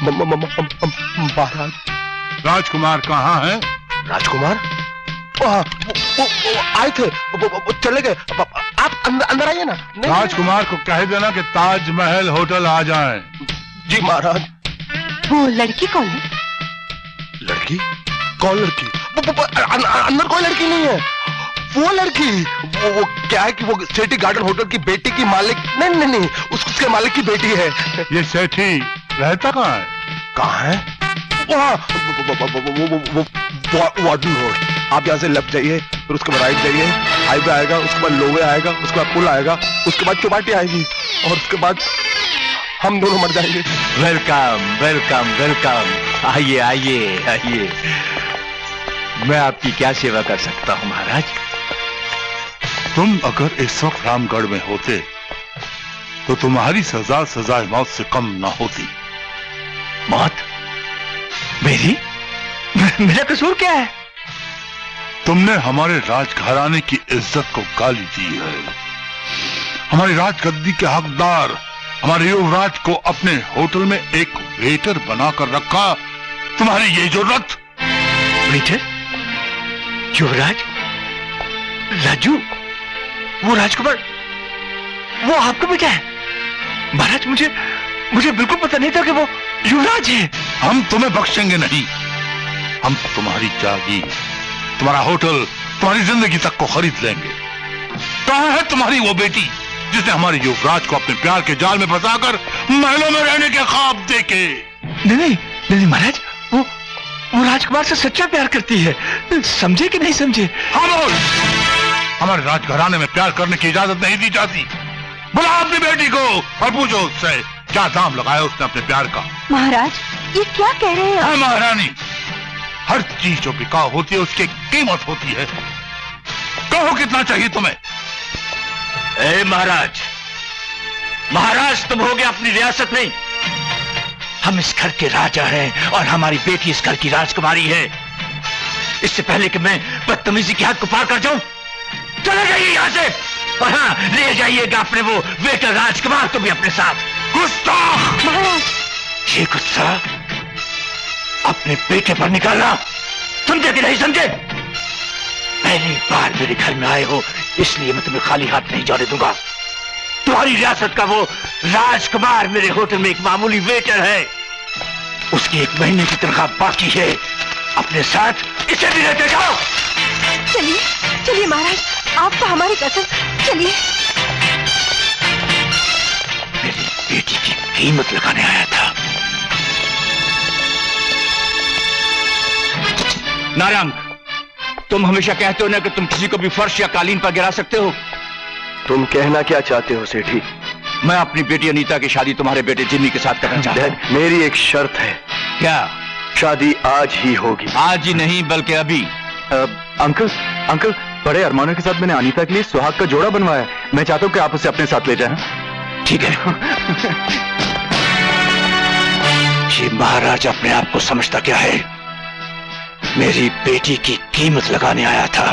महाराज। राजकुमार कहाँ है? राजकुमार वो आए थे, वो चले गए। आप अंदर आइए ना। राजकुमार को कह देना कि ताजमहल होटल आ जाए। जी महाराज। वो लड़की कौन है? लड़की? कौन लड़की? अंदर कोई लड़की नहीं है। वो लड़की वो क्या है कि वो सेठी गार्डन होटल की बेटी की मालिक, नहीं उसके मालिक की बेटी है। ये सेठी रहता कहाँ है? कहाँ है? Warden road. आप यहाँ से लेफ्ट जाइए, फिर उसके बाद राइट जाइए, हाईवे आएगा, उसके बाद लोवे आएगा, उसके बाद पुल आएगा, उसके बाद चौपाटी आएगी और उसके बाद हम दोनों मर जाएंगे। Welcome welcome welcome. आइए आइए आइए। मैं आपकी क्या सेवा कर सकता हूँ महाराज? तुम अगर इस वक्त रामगढ़ में होते तो तुम्हारी सजा सजाए मौत से कम ना होती। मौत? मेरी? मेरा कसूर क्या है? तुमने हमारे राजघराने की इज्जत को गाली दी है। हमारी राजगद्दी के हकदार हमारे युवराज को अपने होटल में एक वेटर बनाकर रखा। तुम्हारी ये जुर्रत? वेटर? युवराज? राजू? वो राजकुमार वो आपका बेटा है? महाराज मुझे बिल्कुल पता नहीं था कि वो युवराज है। हम तुम्हें बख्शेंगे नहीं। हम तुम्हारी जागीर, तुम्हारा होटल, तुम्हारी जिंदगी तक को खरीद लेंगे। कहाँ है तुम्हारी वो बेटी जिसने हमारे युवराज को अपने प्यार के जाल में फंसाकर महलों में रहने के ख्वाब देखे? नहीं महाराज, वो राजकुमार से सच्चा प्यार करती है। समझे कि नहीं समझे? खामोश! हमारे राजघराने में प्यार करने की इजाजत नहीं दी जाती। बुला अपनी बेटी को और पूछो उससे क्या दाम लगाया उसने अपने प्यार का। महाराज ये क्या कह रहे हैं? हाँ महारानी, हर चीज जो बिकाऊ होती है उसकी कीमत होती है। कहो कितना चाहिए तुम्हें? ए महाराज तुम हो गए अपनी रियासत नहीं। हम इस घर के राजा हैं और हमारी बेटी इस घर की राजकुमारी है। इससे पहले कि मैं बदतमीजी की हद को पार कर जाऊं, चले जाइए यहां से। और हाँ, ले जाइएगा अपने वो बेटा राजकुमार को भी अपने साथ। गुस्ताख! महाराज ये गुस्सा अपने बेटे पर निकालना, समझे कि नहीं समझे? पहली बार मेरे घर में आए हो इसलिए मैं तुम्हें खाली हाथ नहीं जाने दूंगा। तुम्हारी रियासत का वो राजकुमार मेरे होटल में एक मामूली वेटर है। उसकी 1 महीने की तनख्वाह बाकी है। अपने साथ इसे भी लेते जाओ। चलिए चलिए महाराज, आपको हमारी कसम। चलिए। मेरी बेटी की कीमत लगाने आया था। नारायण, तुम हमेशा कहते हो ना कि तुम किसी को भी फर्श या कालीन पर गिरा सकते हो। तुम कहना क्या चाहते हो सेठी? मैं अपनी बेटी अनीता की शादी तुम्हारे बेटे जिम्मी के साथ करना चाहता हूं। मेरी एक शर्त है। क्या? शादी आज ही होगी। आज ही नहीं बल्कि अभी। अंकल बड़े अरमानों के साथ मैंने अनीता के लिए सुहाग का जोड़ा बनवाया। मैं चाहता हूँ कि आप उसे अपने साथ ले जाएं। ठीक है। ये महाराज अपने आप को समझता क्या है? मेरी बेटी की कीमत लगाने आया था।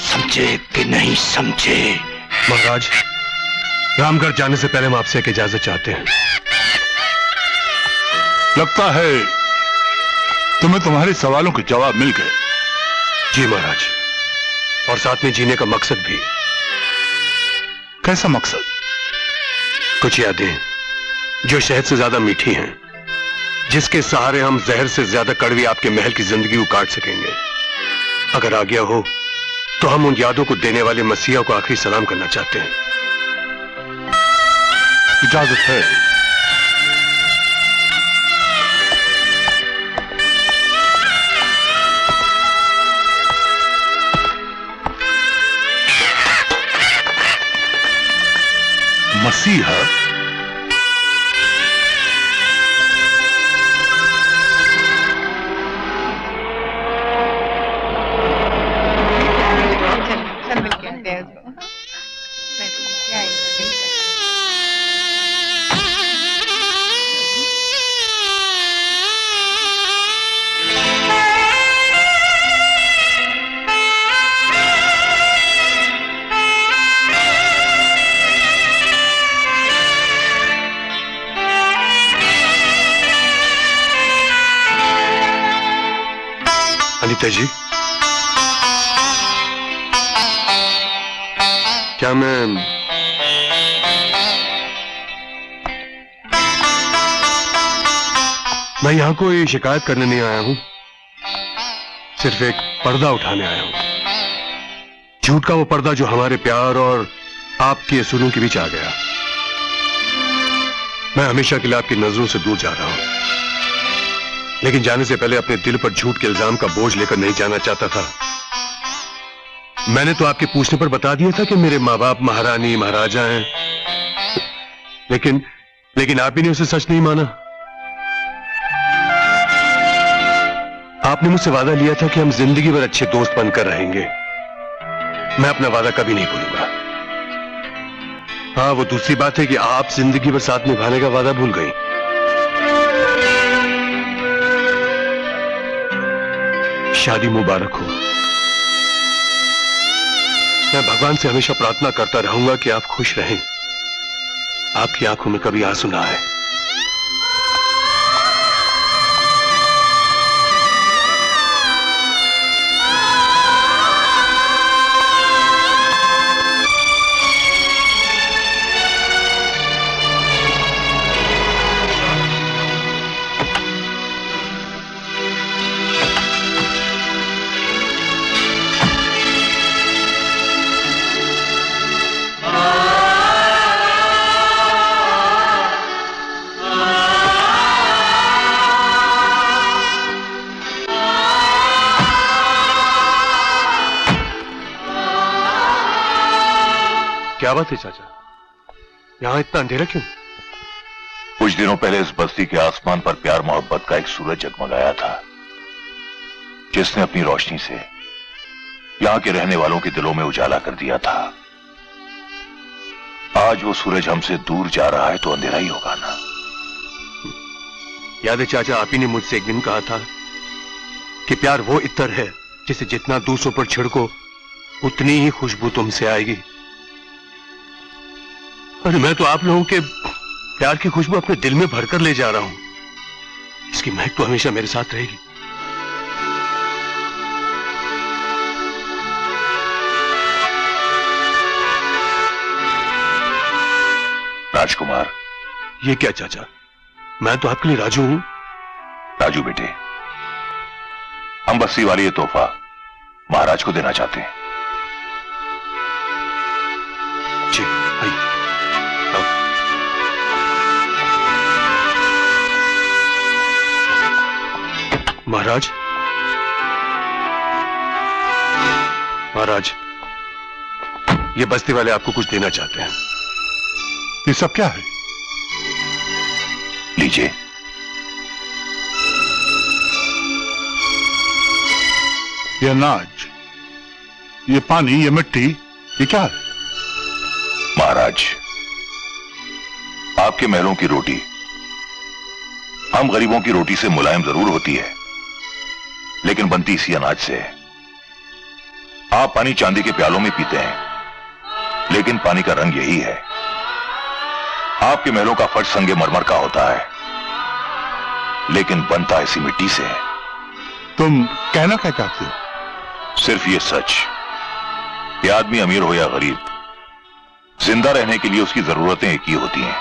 समझे कि नहीं समझे? महाराज, रामगढ़ जाने से पहले हम आपसे एक इजाजत चाहते हैं। लगता है तुम्हें तुम्हारे सवालों के जवाब मिल गए। जी महाराज, और साथ में जीने का मकसद भी। कैसा मकसद? कुछ यादें जो शहद से ज्यादा मीठी हैं, जिसके सहारे हम जहर से ज्यादा कड़वी आपके महल की जिंदगी को काट सकेंगे। अगर आज्ञा हो तो हम उन यादों को देने वाले मसीहा को आखिरी सलाम करना चाहते हैं। इजाजत है। मसीहा? अनीता जी, क्या मैं यहां कोई शिकायत करने नहीं आया हूं, सिर्फ एक पर्दा उठाने आया हूं। झूठ का वो पर्दा जो हमारे प्यार और आपके असूलों के बीच आ गया। मैं हमेशा के लिए आपकी नजरों से दूर जा रहा हूं, लेकिन जाने से पहले अपने दिल पर झूठ के इल्जाम का बोझ लेकर नहीं जाना चाहता था। मैंने तो आपके पूछने पर बता दिया था कि मेरे माँ बाप महारानी महाराजा हैं, लेकिन आप ही ने उसे सच नहीं माना। आपने मुझसे वादा लिया था कि हम जिंदगी भर अच्छे दोस्त बनकर रहेंगे। मैं अपना वादा कभी नहीं भूलूंगा। हाँ, वो दूसरी बात है कि आप जिंदगी भर साथ निभाने का वादा भूल गई। शादी मुबारक हो। मैं भगवान से हमेशा प्रार्थना करता रहूंगा कि आप खुश रहें, आपकी आंखों में कभी आंसू ना आए। क्या बात है चाचा, यहां इतना अंधेरा क्यों? कुछ दिनों पहले इस बस्ती के आसमान पर प्यार मोहब्बत का एक सूरज जगमगाया था, जिसने अपनी रोशनी से यहां के रहने वालों के दिलों में उजाला कर दिया था। आज वो सूरज हमसे दूर जा रहा है तो अंधेरा ही होगा ना। याद है चाचा, आप ही ने मुझसे एक दिन कहा था कि प्यार वो इत्र है जिसे जितना दूसरों पर छिड़को उतनी ही खुशबू तुमसे आएगी। अरे मैं तो आप लोगों के प्यार की खुशबू अपने दिल में भरकर ले जा रहा हूं। इसकी महक तो हमेशा मेरे साथ रहेगी। राजकुमार, ये क्या चाचा, मैं तो आपके लिए राजू हूं। राजू बेटे, हम बस्ती वाली ये तोहफा महाराज को देना चाहते हैं। जी आइए। महाराज, महाराज, ये बस्ती वाले आपको कुछ देना चाहते हैं। ये सब क्या है? लीजिए। ये अनाज, ये पानी, ये मिट्टी, ये क्या है? महाराज, आपके महलों की रोटी हम गरीबों की रोटी से मुलायम जरूर होती है, लेकिन बनती इसी अनाज से है। आप पानी चांदी के प्यालों में पीते हैं, लेकिन पानी का रंग यही है। आपके महलों का फर्श संगमरमर का होता है, लेकिन बनता इसी मिट्टी से है। तुम कहना क्या चाहते हो? सिर्फ ये सच कि आदमी अमीर हो या गरीब, जिंदा रहने के लिए उसकी जरूरतें एक ही होती हैं।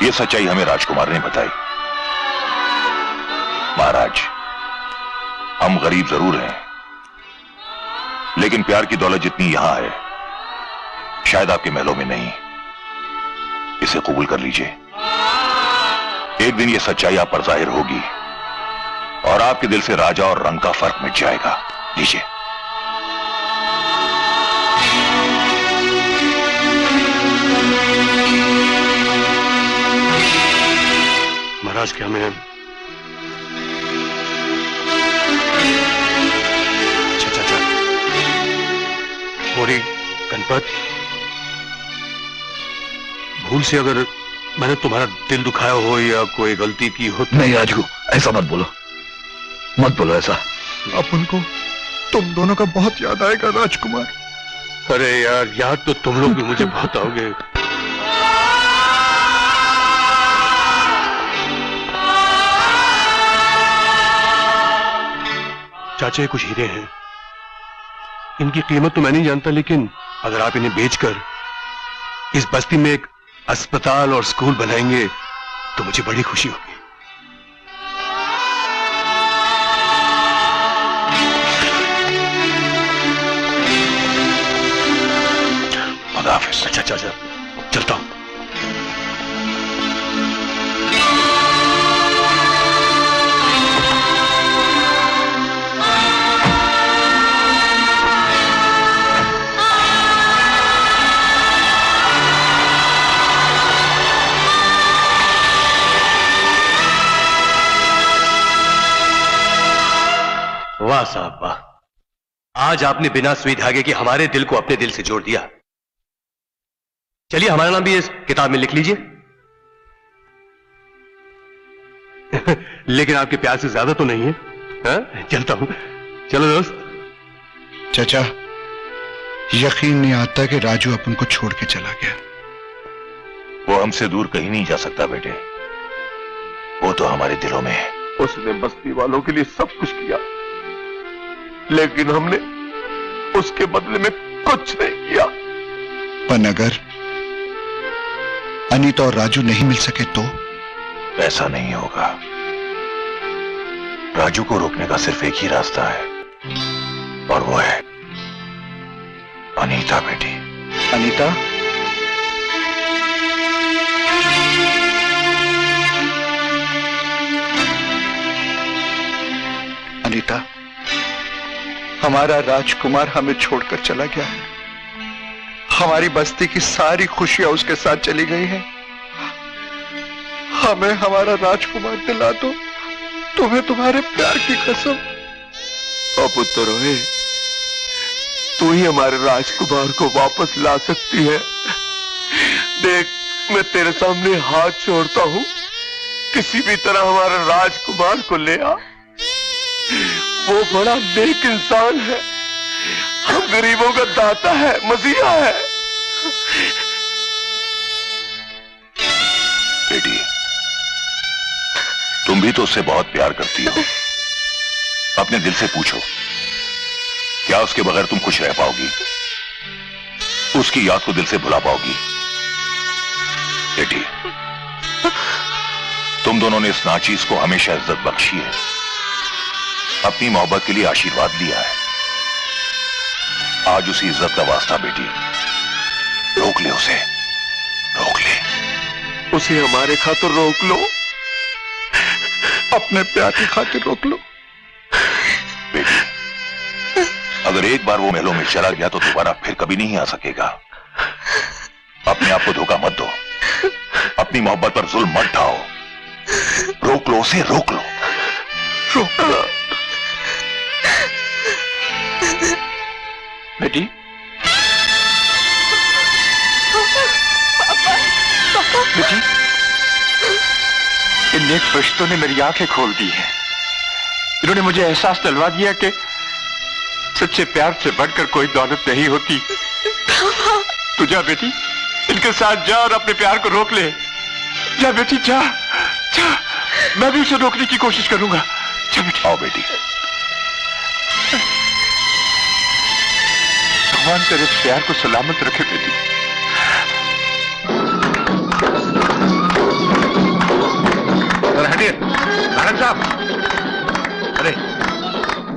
यह सच्चाई हमें राजकुमार ने बताई। महाराज, हम गरीब जरूर हैं, लेकिन प्यार की दौलत जितनी यहां है शायद आपके महलों में नहीं। इसे कबूल कर लीजिए। एक दिन यह सच्चाई आप पर जाहिर होगी और आपके दिल से राजा और रंग का फर्क मिट जाएगा। लीजिए। महाराज, क्या मैं चाचा मोरी गणपत, भूल से अगर मैंने तुम्हारा दिल दुखाया हो या कोई गलती की हो तो... नहीं राजू, ऐसा मत बोलो, मत बोलो ऐसा। अपन को तुम दोनों का बहुत याद आएगा राजकुमार। अरे यार, याद तो तुम लोग भी मुझे बहुत आओगे। चाचा, ये कुछ हीरे हैं। इनकी कीमत तो मैं नहीं जानता, लेकिन अगर आप इन्हें बेचकर इस बस्ती में एक अस्पताल और स्कूल बनाएंगे तो मुझे बड़ी खुशी होगी। खुदा हाफिज। अच्छा चाचा, चलता हूं। वाह साहब वाह, आज आपने बिना सुई धागे के हमारे दिल को अपने दिल से जोड़ दिया। चलिए हमारा नाम भी इस किताब में लिख लीजिए। लेकिन आपके प्यार से ज्यादा तो नहीं है? हाँ? चलता हूं। चलो दोस्त। चाचा, यकीन नहीं आता कि राजू अपन को छोड़ के चला गया। वो हमसे दूर कहीं नहीं जा सकता बेटे, वो तो हमारे दिलों में है। उसने बस्ती वालों के लिए सब कुछ किया, लेकिन हमने उसके बदले में कुछ नहीं किया। पर अगर अनीता और राजू नहीं मिल सके तो? ऐसा नहीं होगा। राजू को रोकने का सिर्फ एक ही रास्ता है, और वो है अनीता बेटी। अनीता? अनीता, हमारा राजकुमार हमें छोड़कर चला गया है। हमारी बस्ती की सारी खुशियां उसके साथ चली गई हैं। हमें हमारा राजकुमार दिला दो, तुम्हें तुम्हारे प्यार की कसम। और पुत्र रोहे, तू ही हमारे राजकुमार को वापस ला सकती है। देख, मैं तेरे सामने हाथ छोड़ता हूं, किसी भी तरह हमारे राजकुमार को ले आ। वो बड़ा नेक इंसान है, हम गरीबों का दाता है, मसीहा है। बेटी, तुम भी तो उससे बहुत प्यार करती हो। अपने दिल से पूछो, क्या उसके बगैर तुम खुश रह पाओगी? उसकी याद को दिल से भुला पाओगी? बेटी, तुम दोनों ने इस नाचीज को हमेशा इज्जत बख्शी है, अपनी मोहब्बत के लिए आशीर्वाद लिया है। आज उसी इज्जत का वास्ता बेटी, रोक ले उसे, रोक ले उसे। हमारे खातिर रोक लो, अपने प्यार की खातिर रोक लो। बेटी, अगर एक बार वो महलों में चला गया तो दोबारा फिर कभी नहीं आ सकेगा। अपने आप को धोखा मत दो, अपनी मोहब्बत पर जुल्म मत ढाओ। रोक लो उसे, रोक लो, रोक लो। बेटी। बेटी, इन नेक फरिश्तों ने मेरी आंखें खोल दी हैं। इन्होंने मुझे एहसास दिलवा दिया कि सच्चे प्यार से बढ़कर कोई दौलत नहीं होती। तू जा बेटी, इनके साथ जा और अपने प्यार को रोक ले। जा बेटी, जा जा, मैं भी उसे रोकने की कोशिश करूंगा। जा बेटी। आओ बेटी। भगवान तेरे प्यार को सलामत रखे बेटी। हटिए सारंग साहब। अरे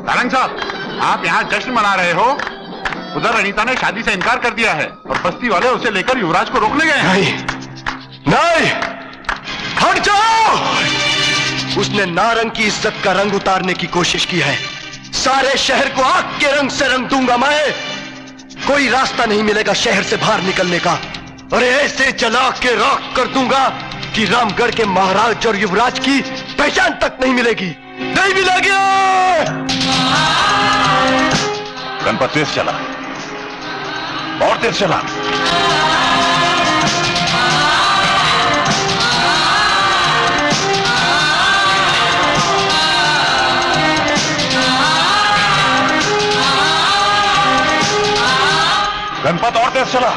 सारंग साहब, आप यहाँ जश्न मना रहे हो, उधर अनीता ने शादी से इनकार कर दिया है और बस्ती वाले उसे लेकर युवराज को रोकने गए हैं। नहीं नहीं, हट जाओ। उसने नारंग की इज्जत का रंग उतारने की कोशिश की है। सारे शहर को आग के रंग से रंग दूंगा मैं। कोई रास्ता नहीं मिलेगा शहर से बाहर निकलने का। अरे ऐसे जला के राख कर दूंगा कि रामगढ़ के महाराज और युवराज की पहचान तक नहीं मिलेगी। नहीं मिलेगी। गणपत तेज चला और तेज चला। गणपत और तेज चला।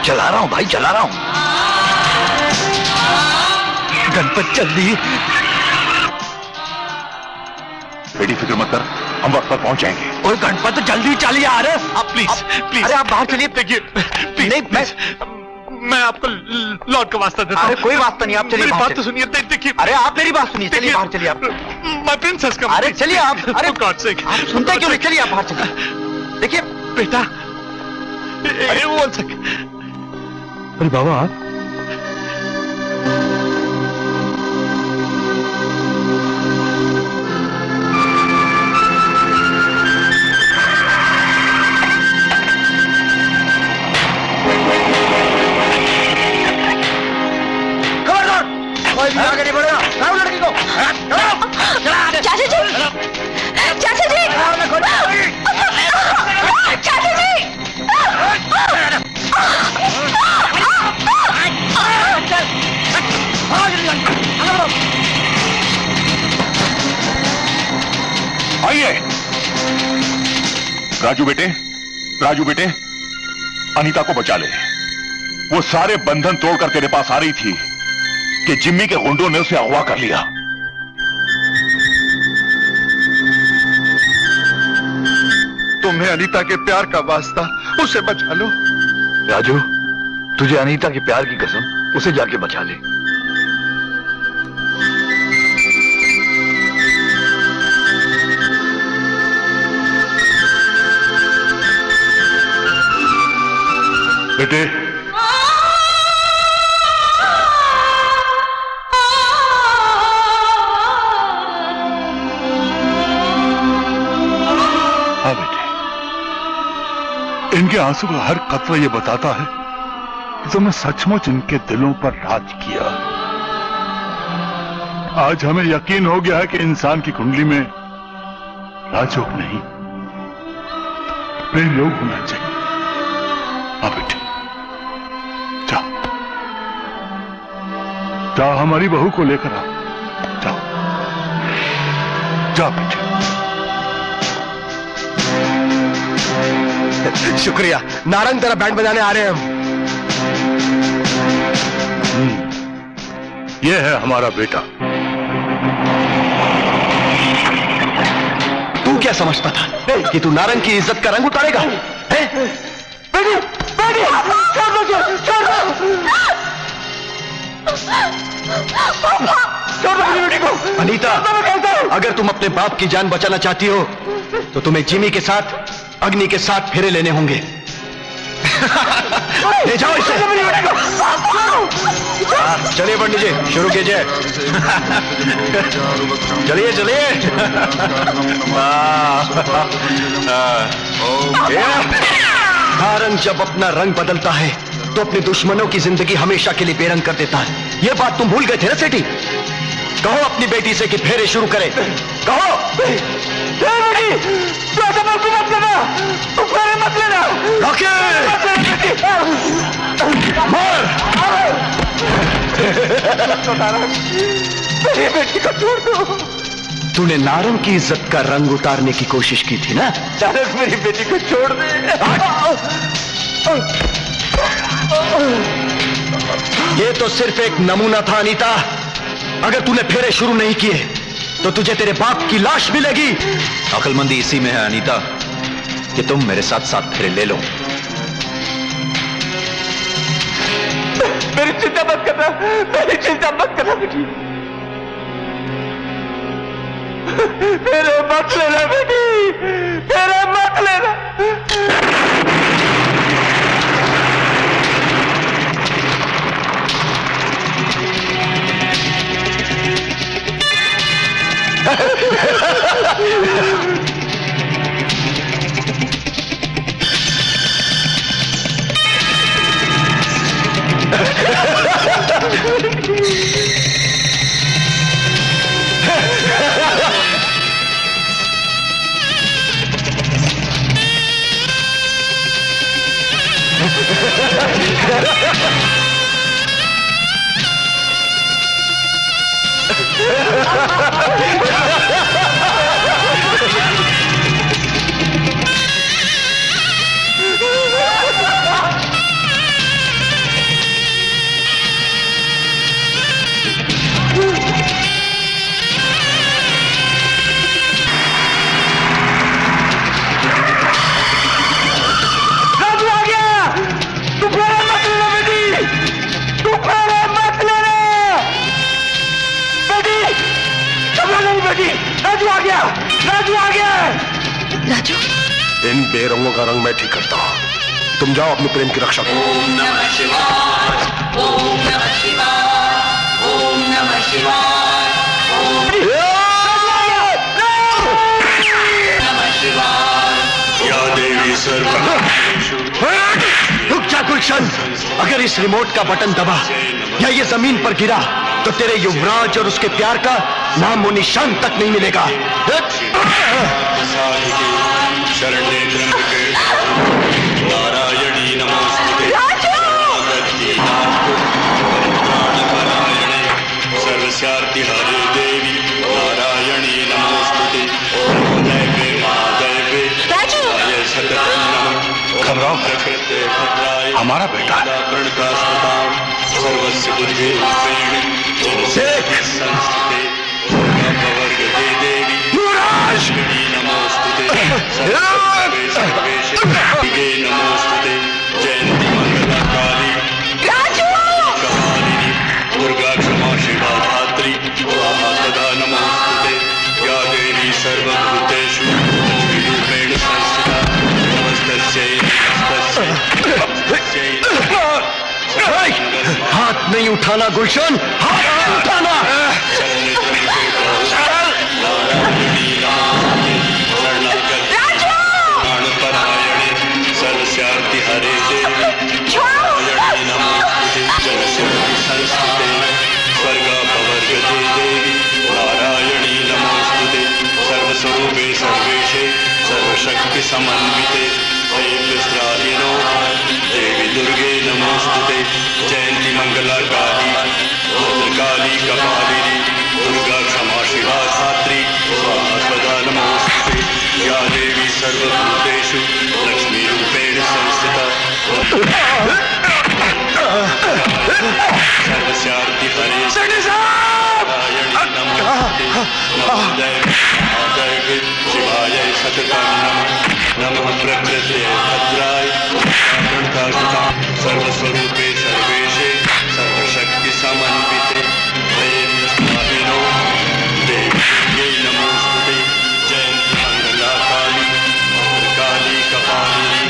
चला रहा हूं भाई, चला रहा हूं। गणपत जल्दी। बेटी फिक्र मत कर, हम वक्त पर पहुंच जाएंगे। ओए गणपत जल्दी चलिए आ रहे। आप प्लीज प्लीज, अरे आप बाहर चलिए। देखिए नहीं मैं आपको लॉर्ड का वास्ता देता हूं। अरे कोई वास्ता नहीं, आप चलिए मेरी बाहर बात तो सुनिए। देखिए, अरे आप मेरी बात सुनिए, चलिए बाहर चलिए आप। माय प्रिंसेस का। अरे चलिए आप। अरे गॉड सेक, आप सुनते क्यों नहीं? चलिए आप बाहर चलिए। देखिए बेटा, अरे वो अरे बाबा आप कोई भी आगे नहीं बढ़ेगा। लाओ लड़की को। चाचा जी, चाचा जी, चाचा जी। आइए। राजू बेटे, अनीता को बचा ले। वो सारे बंधन तोड़कर तेरे पास आ रही थी कि जिम्मी के गुंडों ने उसे अगवा कर लिया। तुम्हें अनीता के प्यार का वास्ता, उसे बचा लो। राजू, तुझे अनीता के प्यार की कसम, उसे जाके बचा ले। बेटे, हाँ बेटे, इनके आंसू का हर कतरा ये बताता है कि तुमने सचमुच इनके दिलों पर राज किया। आज हमें यकीन हो गया है कि इंसान की कुंडली में राजयोग नहीं, प्रेम योग होना चाहिए। हाँ बेटे, जाओ हमारी बहू को लेकर आओ। जाओ जाओ बेटे। शुक्रिया, नारंग तेरा बैंड बजाने आ रहे हैं हम। ये है हमारा बेटा। तू क्या समझता था कि तू नारंग की इज्जत का रंग उतारेगा? बेटी, बेटी, छोड़ दो, छोड़ दो, छोड़ दो मेरी बेटी को। अनीता, अगर तुम अपने बाप की जान बचाना चाहती हो तो तुम्हें जिमी के साथ, अग्नि के साथ फेरे लेने होंगे। ले जाओ इसे। चलिए पंडित जी, शुरू कीजिए। चलिए चलिए। नारंग जब अपना रंग बदलता है तो अपने दुश्मनों की जिंदगी हमेशा के लिए बेरंग कर देता है। यह बात तुम भूल गए थे ना सेठी? कहो अपनी बेटी से कि फेरे शुरू करे। कहो। मत लेना, तू फेरे मत लेना। मार। मेरी बेटी को छोड़ दो। तूने नारंग की इज्जत का रंग उतारने की कोशिश की थी ना? नारंग मेरी बेटी को छोड़ दे। ये तो सिर्फ एक नमूना था अनीता। अगर तूने फेरे शुरू नहीं किए तो तुझे तेरे बाप की लाश मिलेगी। अक्लमंदी इसी में है अनीता कि तुम मेरे साथ साथ फेरे ले लो। मेरी चिंता मत करना, मेरी चिंता मत करना बेटी। फेरे मत लेना बेटी, फेरे मत लेना। बेटी, राजू आ गया, राजू आ गया। राजू, इन बेरंगों का रंग मैं ठीक करता हूं। तुम जाओ अपने प्रेम की रक्षा करो। ओम नमः शिवाय, ओम नमः शिवाय, ओम नमः शिवाय, ओम नमः शिवाय। या देवी सर्वभूतेषु। रुक जा गुलशन, अगर इस रिमोट का बटन दबा या ये जमीन पर गिरा तो तेरे युवराज और उसके प्यार का नाम और निशान तक नहीं मिलेगा। शरण्ये त्र्यंबके नारायणी नमोस्तुते। प्राणपरायणे सर्वस्यार्ति हरे देवी नारायणी नमोस्तुते। दैवे महादैवे जय सततं नमः। घबराओ प्रकृते भद्राय हमारा बेटा है। प्रणकास्पदां सर्वस्य बुद्धि रूपेण संस्कृते भवर्गदे देवी नारायणी नमोस्तुते। सर्वेशे नमोस्तुते। जयंती मंगला काली कपालिनी दुर्गा क्षमा शिवा धात्री स्वाहा सदा नमोस्तुते। या देवी सर्वभूतेषु लक्ष्मीरूपेण संस्थिता नमस्तस्यै नमस्तस्यै नमस्तस्यै। हाथ नहीं उठाना गुलशन, हाथ नहीं उठाना। सर्वस्यार्ति हरे देवी नारायणी नमोस्तुते। जनस्यार्ति संस्कृते स्वर्गापवर्गदे देवी नारायणी नमोस्तुते। सर्वस्वरूपे सर्वेशे सर्वशक्ति समन्विते त्रैविस्त्राहिनो देवी दुर्गे नमोस्तुते। जयंती मंगला काली भद्रकाली कपालिनी दुर्गा क्षमा शिवा धात्री स्वाहा स्वदा नमोस्तुते। या देवी सर्वभूतेषु लक्ष्मीरूपेण संस्थिता सर्वस्यार्ति हरे नारायणी नमोस्तुते। नमोदैवे शिवाय सततं नमः। नमः प्रकृते भद्राय सर्वस्वरूपे सर्वेशे सर्वशक्ति समन्विते त्रयेन्द्रस्वामिनो देवी नमोस्तुते। जयंती मंगला काली भद्रकाली कपालिनी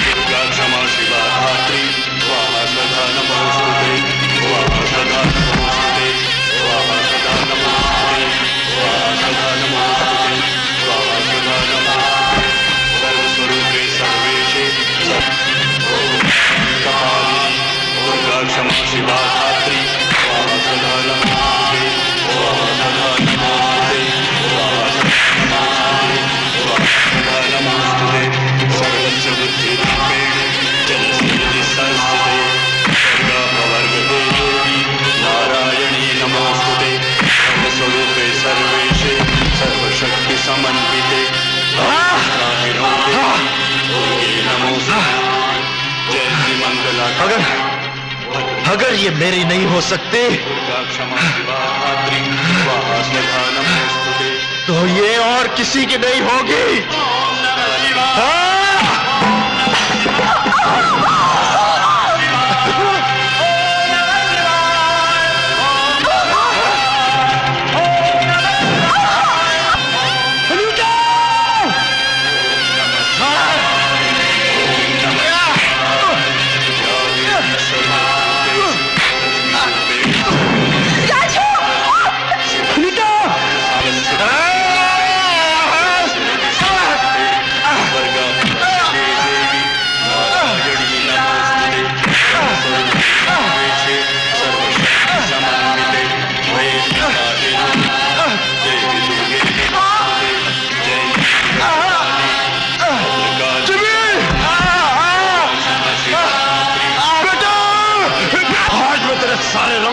दुर्गा क्षमा शिवा धात्री स्वाहा सदा नमोस्तुते। स्वाहा सदा नमोस्तुते। स्वाहा सदा नमोस्तुते। स्वाहा सदा नमोस्तुते। स्वाहा सदा नमोस्तुते। सर्वस्वरूपे सर्वेशे कपालिनी दुर्गा क्षमा शिवा धात्री स्वाहा सदा नमोस्तुते। स्वाहा सदा नमोस्तुते। स्वाहा सदा नमोस्तुते। स्वाहा सदा नमोस्तुते। सर्वस्य बुद्धिरूपेण जनस्यति संस्थिते स्वर्गापवर्गदे देवी नारायणी नमोस्तुते। सर्वस्वरूपे सर्वेशे सर्वशक्ति समन्विते त्रैविस्त्राहिनो देवी दुर्गे नमोस्तुते। जयंती मंगला अगर ये मेरी नहीं हो सकती दुर्गा क्षमा शिवा धात्री स्वाहा स्वधा नमोस्तुते। तो ये और किसी की नहीं होगी।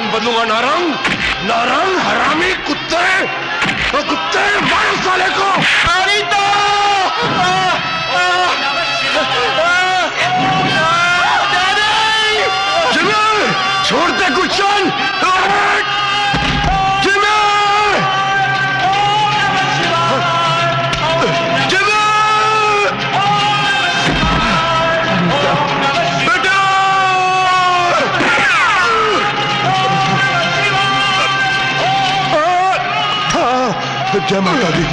बदलूंगा। नारंग नारंग हरामी कुत्ते, तो कुत्ते मारो साले को। छोड़ दे गुलशन। जय माता दी।